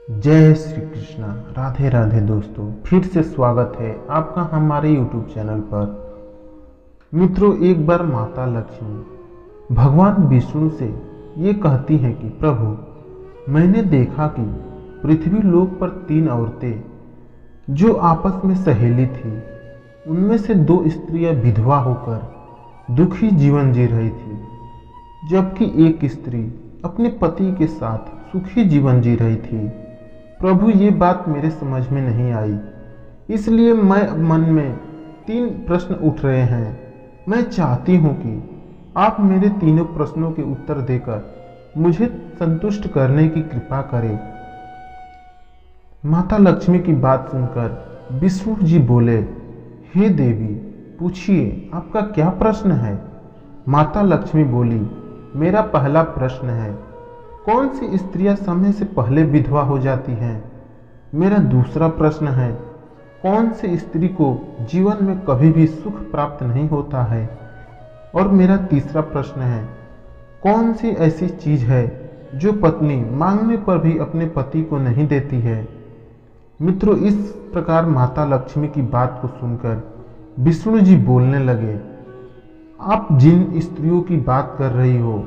जय श्री कृष्णा। राधे राधे दोस्तों, फिर से स्वागत है आपका हमारे YouTube चैनल पर। मित्रों, एक बार माता लक्ष्मी भगवान विष्णु से ये कहती हैं कि प्रभु, मैंने देखा कि पृथ्वी लोक पर 3 औरतें जो आपस में सहेली थी, उनमें से 2 स्त्रियां विधवा होकर दुखी जीवन जी रही थी, जबकि एक स्त्री अपने पति के साथ सुखी जीवन जी रही थी। प्रभु, ये बात मेरे समझ में नहीं आई, इसलिए मन में 3 प्रश्न उठ रहे हैं। मैं चाहती हूँ कि आप मेरे तीनों प्रश्नों के उत्तर देकर मुझे संतुष्ट करने की कृपा करें। माता लक्ष्मी की बात सुनकर विष्णु जी बोले, हे देवी, पूछिए आपका क्या प्रश्न है। माता लक्ष्मी बोली, मेरा पहला प्रश्न है, कौन सी स्त्रियां समय से पहले विधवा हो जाती हैं। मेरा दूसरा प्रश्न है, कौन सी स्त्री को जीवन में कभी भी सुख प्राप्त नहीं होता है। और मेरा तीसरा प्रश्न है, कौन सी ऐसी चीज है जो पत्नी मांगने पर भी अपने पति को नहीं देती है। मित्रों, इस प्रकार माता लक्ष्मी की बात को सुनकर विष्णु जी बोलने लगे, आप जिन स्त्रियों की बात कर रही हो,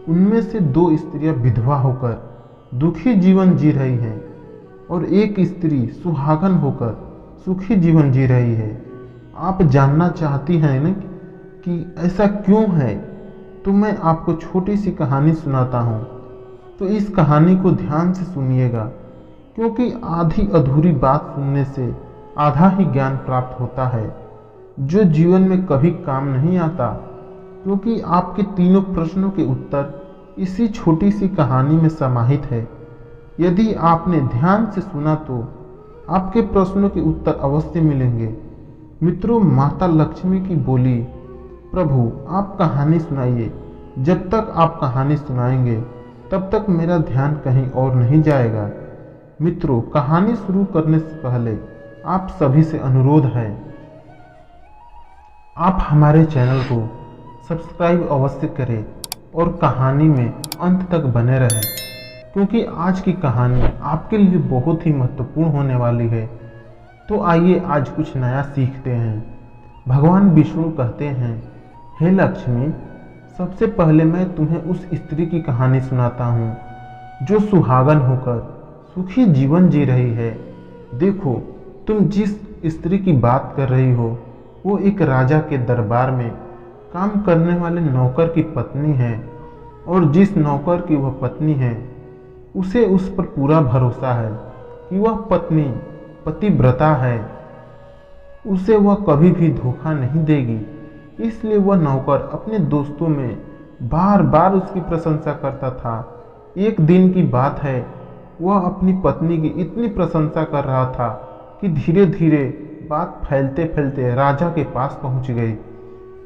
उनमें से 2 स्त्रियां विधवा होकर दुखी जीवन जी रही हैं और एक स्त्री सुहागन होकर सुखी जीवन जी रही है। आप जानना चाहती हैं ना कि ऐसा क्यों है, तो मैं आपको छोटी सी कहानी सुनाता हूँ। तो इस कहानी को ध्यान से सुनिएगा, क्योंकि आधी अधूरी बात सुनने से आधा ही ज्ञान प्राप्त होता है, जो जीवन में कभी काम नहीं आता। क्योंकि आपके तीनों प्रश्नों के उत्तर इसी छोटी सी कहानी में समाहित है। यदि आपने ध्यान से सुना तो आपके प्रश्नों के उत्तर अवश्य मिलेंगे। मित्रों, माता लक्ष्मी की बोली, प्रभु आप कहानी सुनाइए। जब तक आप कहानी सुनाएंगे तब तक मेरा ध्यान कहीं और नहीं जाएगा। मित्रों, कहानी शुरू करने से पहले आप सभी से अनुरोध है, आप हमारे चैनल को सब्सक्राइब अवश्य करें और कहानी में अंत तक बने रहें, क्योंकि आज की कहानी आपके लिए बहुत ही महत्वपूर्ण होने वाली है। तो आइए आज कुछ नया सीखते हैं। भगवान विष्णु कहते हैं, हे लक्ष्मी, सबसे पहले मैं तुम्हें उस स्त्री की कहानी सुनाता हूँ जो सुहागन होकर सुखी जीवन जी रही है। देखो, तुम जिस स्त्री की बात कर रही हो, वो एक राजा के दरबार में काम करने वाले नौकर की पत्नी है, और जिस नौकर की वह पत्नी है, उसे उस पर पूरा भरोसा है कि वह पत्नी पतिव्रता है, उसे वह कभी भी धोखा नहीं देगी। इसलिए वह नौकर अपने दोस्तों में बार बार उसकी प्रशंसा करता था। एक दिन की बात है, वह अपनी पत्नी की इतनी प्रशंसा कर रहा था कि धीरे धीरे बात फैलते फैलते राजा के पास पहुंच गई।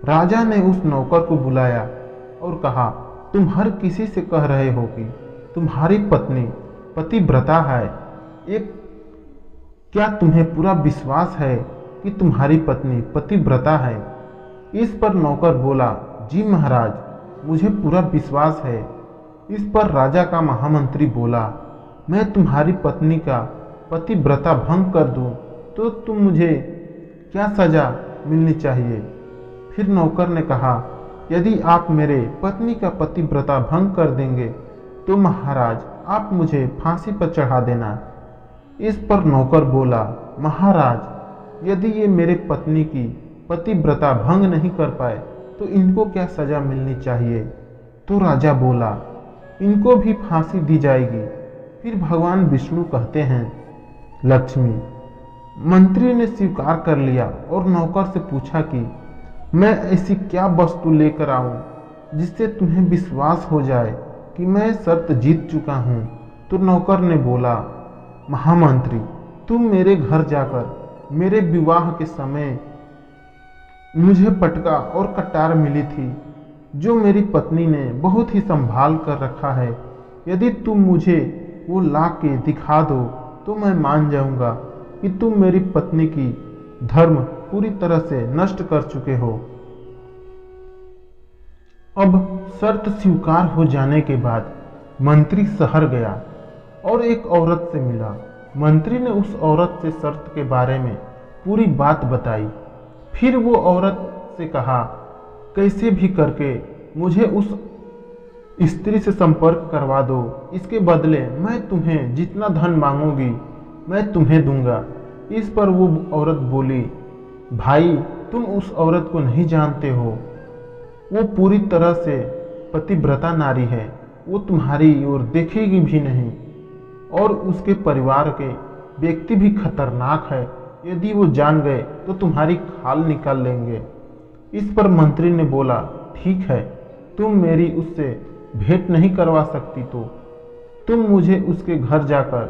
राजा ने उस नौकर को बुलाया और कहा, तुम हर किसी से कह रहे हो कि तुम्हारी पत्नी पतिव्रता है, क्या तुम्हें पूरा विश्वास है कि तुम्हारी पत्नी पतिव्रता है। इस पर नौकर बोला, जी महाराज, मुझे पूरा विश्वास है। इस पर राजा का महामंत्री बोला, मैं तुम्हारी पत्नी का पतिव्रता भंग कर दूं तो तुम मुझे क्या सजा मिलनी चाहिए। फिर नौकर ने कहा, यदि आप मेरे पत्नी का पतिव्रता भंग कर देंगे तो महाराज आप मुझे फांसी पर चढ़ा देना। इस पर नौकर बोला, महाराज, यदि ये मेरे पत्नी की पतिव्रता भंग नहीं कर पाए तो इनको क्या सजा मिलनी चाहिए। तो राजा बोला, इनको भी फांसी दी जाएगी। फिर भगवान विष्णु कहते हैं, लक्ष्मी, मंत्री ने स्वीकार कर लिया और नौकर से पूछा कि मैं ऐसी क्या वस्तु लेकर आऊं जिससे तुम्हें विश्वास हो जाए कि मैं शर्त जीत चुका हूं। तो नौकर ने बोला, महामंत्री, तुम मेरे घर जाकर मेरे विवाह के समय मुझे पटका और कटार मिली थी, जो मेरी पत्नी ने बहुत ही संभाल कर रखा है। यदि तुम मुझे वो ला के दिखा दो तो मैं मान जाऊंगा कि तुम मेरी पत्नी की धर्म पूरी तरह से नष्ट कर चुके हो। अब शर्त स्वीकार हो जाने के बाद मंत्री शहर गया और एक औरत से मिला। मंत्री ने उस औरत से शर्त के बारे में पूरी बात बताई। फिर वो औरत से कहा, कैसे भी करके मुझे उस स्त्री से संपर्क करवा दो, इसके बदले मैं तुम्हें जितना धन मांगोगी मैं तुम्हें दूंगा। इस पर वो औरत बोली, भाई तुम उस औरत को नहीं जानते हो, वो पूरी तरह से पतिव्रता नारी है, वो तुम्हारी ओर देखेगी भी नहीं और उसके परिवार के व्यक्ति भी खतरनाक है, यदि वो जान गए तो तुम्हारी खाल निकाल लेंगे। इस पर मंत्री ने बोला, ठीक है, तुम मेरी उससे भेंट नहीं करवा सकती तो तुम मुझे उसके घर जाकर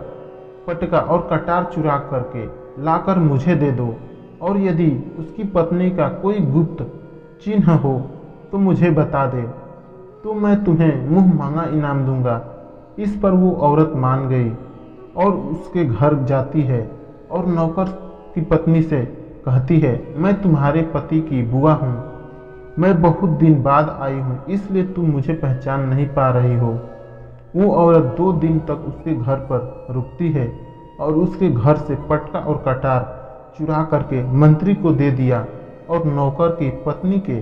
पटका और कटार चुरा करके लाकर मुझे दे दो, और यदि उसकी पत्नी का कोई गुप्त चिन्ह हो तो मुझे बता दे, तो मैं तुम्हें मुंह मांगा इनाम दूंगा। इस पर वो औरत मान गई और उसके घर जाती है और नौकर की पत्नी से कहती है, मैं तुम्हारे पति की बुआ हूँ, मैं बहुत दिन बाद आई हूँ, इसलिए तुम मुझे पहचान नहीं पा रही हो। वो औरत 2 दिन तक उसके घर पर रुकती है और उसके घर से पटका और कटार चुरा करके मंत्री को दे दिया और नौकर की पत्नी के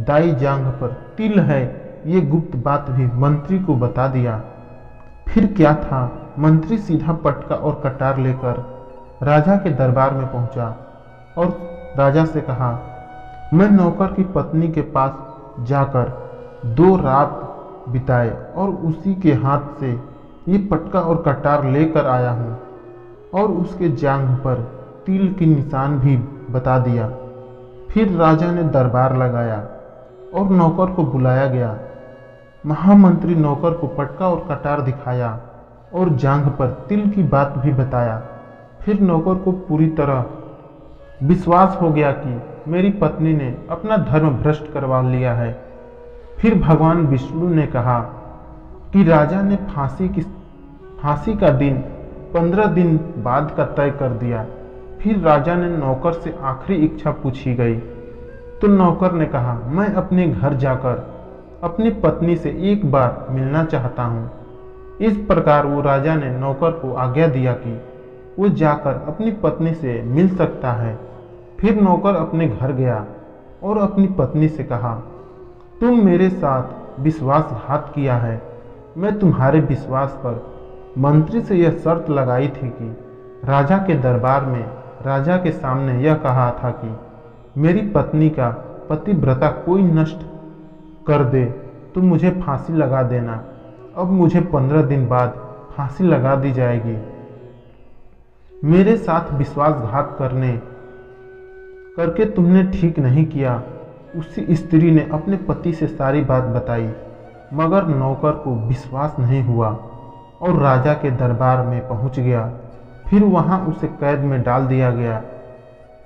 दाई जांघ पर तिल है, ये गुप्त बात भी मंत्री को बता दिया। फिर क्या था, मंत्री सीधा पटका और कटार लेकर राजा के दरबार में पहुंचा और राजा से कहा, मैं नौकर की पत्नी के पास जाकर 2 रात बिताए और उसी के हाथ से ये पटका और कटार लेकर आया हूँ और उसके जांघ पर तिल की निशान भी बता दिया। फिर राजा ने दरबार लगाया और नौकर को बुलाया गया। महामंत्री नौकर को पटका और कटार दिखाया और जांघ पर तिल की बात भी बताया। फिर नौकर को पूरी तरह विश्वास हो गया कि मेरी पत्नी ने अपना धर्म भ्रष्ट करवा लिया है। फिर भगवान विष्णु ने कहा कि राजा ने फांसी का दिन 15 दिन बाद का तय कर दिया। फिर राजा ने नौकर से आखिरी इच्छा पूछी गई तो नौकर ने कहा, मैं अपने घर जाकर अपनी पत्नी से एक बार मिलना चाहता हूँ। इस प्रकार वो राजा ने नौकर को आज्ञा दिया कि वो जाकर अपनी पत्नी से मिल सकता है। फिर नौकर अपने घर गया और अपनी पत्नी से कहा, तुम मेरे साथ विश्वासघात किया है। मैं तुम्हारे विश्वास पर मंत्री से यह शर्त लगाई थी कि राजा के दरबार में राजा के सामने यह कहा था कि मेरी पत्नी का पतिव्रता कोई नष्ट कर दे तो मुझे फांसी लगा देना। अब मुझे 15 दिन बाद फांसी लगा दी जाएगी। मेरे साथ विश्वासघात करके तुमने ठीक नहीं किया। उसी स्त्री ने अपने पति से सारी बात बताई, मगर नौकर को विश्वास नहीं हुआ और राजा के दरबार में पहुंच गया। फिर वहां उसे कैद में डाल दिया गया।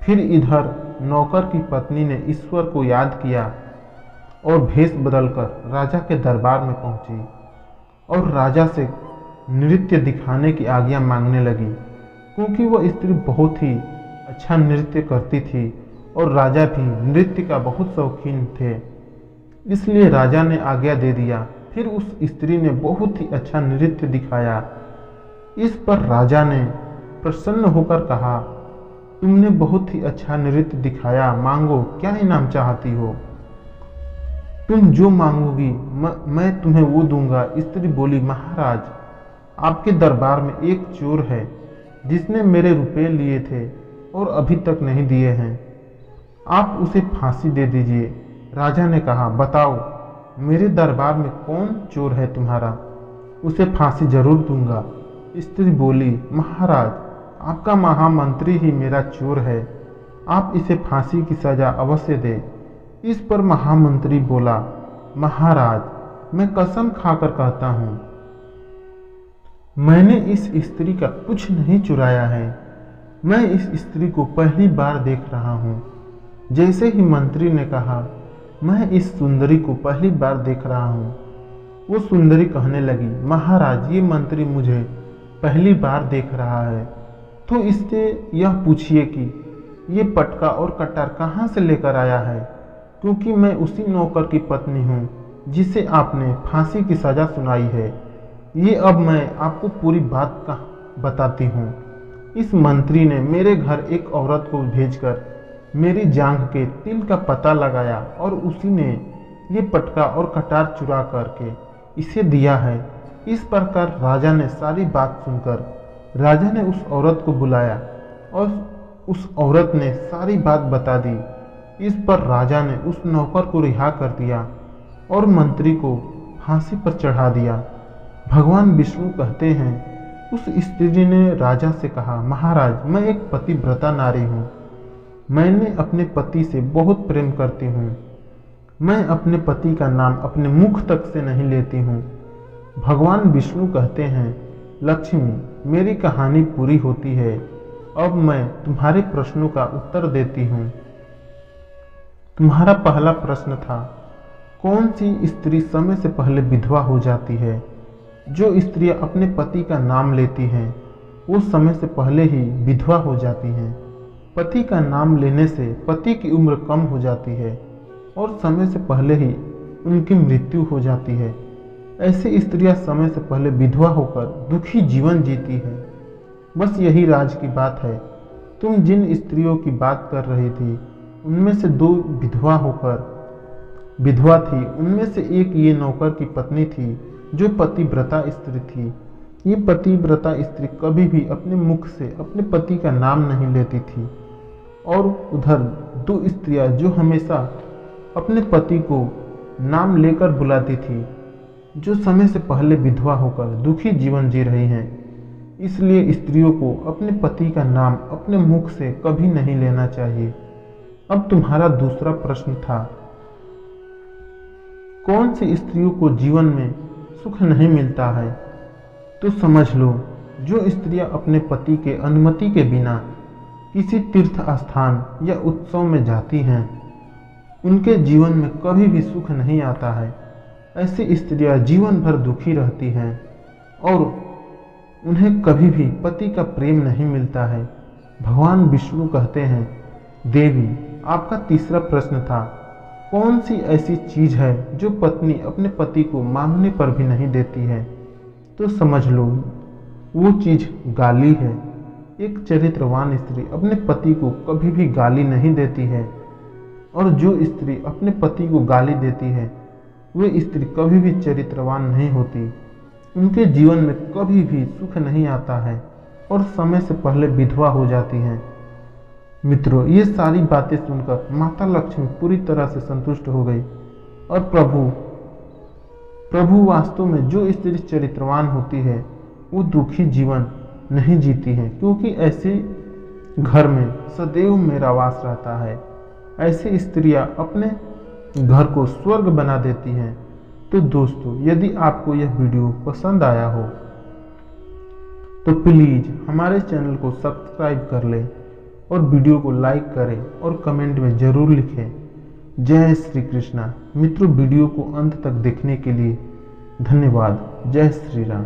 फिर इधर नौकर की पत्नी ने ईश्वर को याद किया और भेष बदलकर राजा के दरबार में पहुंची और राजा से नृत्य दिखाने की आज्ञा मांगने लगी, क्योंकि वह स्त्री बहुत ही अच्छा नृत्य करती थी और राजा भी नृत्य का बहुत शौकीन थे, इसलिए राजा ने आज्ञा दे दिया। फिर उस स्त्री ने बहुत ही अच्छा नृत्य दिखाया। इस पर राजा ने प्रसन्न होकर कहा, तुमने बहुत ही अच्छा नृत्य दिखाया, मांगो क्या इनाम चाहती हो। तुम जो मांगोगी मैं तुम्हें वो दूंगा। स्त्री बोली, महाराज आपके दरबार में एक चोर है जिसने मेरे रुपए लिए थे और अभी तक नहीं दिए हैं, आप उसे फांसी दे दीजिए। राजा ने कहा, बताओ मेरे दरबार में कौन चोर है तुम्हारा, उसे फांसी जरूर दूंगा। स्त्री बोली, महाराज आपका महामंत्री ही मेरा चोर है, आप इसे फांसी की सजा अवश्य दे। इस पर महामंत्री बोला, महाराज मैं कसम खाकर कहता हूँ मैंने इस स्त्री का कुछ नहीं चुराया है, मैं इस स्त्री को पहली बार देख रहा हूँ। जैसे ही मंत्री ने कहा, मैं इस सुंदरी को पहली बार देख रहा हूँ, वो सुंदरी कहने लगी, महाराज ये मंत्री मुझे पहली बार देख रहा है, तो इससे यह पूछिए कि ये पटका और कटार कहाँ से लेकर आया है, क्योंकि मैं उसी नौकर की पत्नी हूँ जिसे आपने फांसी की सजा सुनाई है। ये अब मैं आपको पूरी बात का बताती हूँ। इस मंत्री ने मेरे घर एक औरत को भेजकर मेरी जांघ के तिल का पता लगाया और उसी ने ये पटका और कटार चुरा करके इसे दिया है। इस प्रकार राजा ने सारी बात सुनकर राजा ने उस औरत को बुलाया और उस औरत ने सारी बात बता दी। इस पर राजा ने उस नौकर को रिहा कर दिया और मंत्री को फांसी पर चढ़ा दिया। भगवान विष्णु कहते हैं, उस स्त्री ने राजा से कहा, महाराज, मैं एक पतिव्रता नारी हूँ। मैंने अपने पति से बहुत प्रेम करती हूँ। मैं अपने पति का नाम अपने मुख तक से नहीं लेती हूँ। भगवान विष्णु कहते हैं, लक्ष्मी, मेरी कहानी पूरी होती है। अब मैं तुम्हारे प्रश्नों का उत्तर देती हूँ। तुम्हारा पहला प्रश्न था, कौन सी स्त्री समय से पहले विधवा हो जाती है? जो स्त्रियां अपने पति का नाम लेती हैं वो समय से पहले ही विधवा हो जाती हैं। पति का नाम लेने से पति की उम्र कम हो जाती है और समय से पहले ही उनकी मृत्यु हो जाती है। ऐसी स्त्रियां समय से पहले विधवा होकर दुखी जीवन जीती है। बस यही राज की बात है। तुम जिन स्त्रियों की बात कर रही थी उनमें से 2 विधवा थी। उनमें से एक ये नौकर की पत्नी थी जो पतिव्रता स्त्री थी। ये पतिव्रता स्त्री कभी भी अपने मुख से अपने पति का नाम नहीं लेती थी। और उधर 2 स्त्रियां जो हमेशा अपने पति को नाम लेकर बुलाती थी, जो समय से पहले विधवा होकर दुखी जीवन जी रही हैं। इसलिए स्त्रियों को अपने पति का नाम अपने मुख से कभी नहीं लेना चाहिए। अब तुम्हारा दूसरा प्रश्न था, कौन सी स्त्रियों को जीवन में सुख नहीं मिलता है? तो समझ लो, जो स्त्रियां अपने पति के अनुमति के बिना किसी तीर्थ स्थान या उत्सव में जाती हैं, उनके जीवन में कभी भी सुख नहीं आता है। ऐसी स्त्रियां जीवन भर दुखी रहती हैं और उन्हें कभी भी पति का प्रेम नहीं मिलता है। भगवान विष्णु कहते हैं, देवी, आपका तीसरा प्रश्न था, कौन सी ऐसी चीज है जो पत्नी अपने पति को मांगने पर भी नहीं देती है? तो समझ लो, वो चीज गाली है। एक चरित्रवान स्त्री अपने पति को कभी भी गाली नहीं देती है और जो स्त्री अपने पति को गाली देती है वे स्त्री कभी भी चरित्रवान नहीं होती। उनके जीवन में कभी भी सुख नहीं आता है और समय से पहले विधवा हो जाती हैं। मित्रों, ये सारी बातें सुनकर माता लक्ष्मी पूरी तरह से संतुष्ट हो गई और प्रभु वास्तव में जो स्त्री चरित्रवान होती है वो दुखी जीवन नहीं जीती है, क्योंकि ऐसे घर में सदैव मेरा वास रहता है। ऐसी स्त्रियां अपने घर को स्वर्ग बना देती हैं। तो दोस्तों, यदि आपको यह वीडियो पसंद आया हो तो प्लीज़ हमारे चैनल को सब्सक्राइब कर लें और वीडियो को लाइक करें और कमेंट में ज़रूर लिखें, जय श्री कृष्णा। मित्रों, वीडियो को अंत तक देखने के लिए धन्यवाद। जय श्री राम।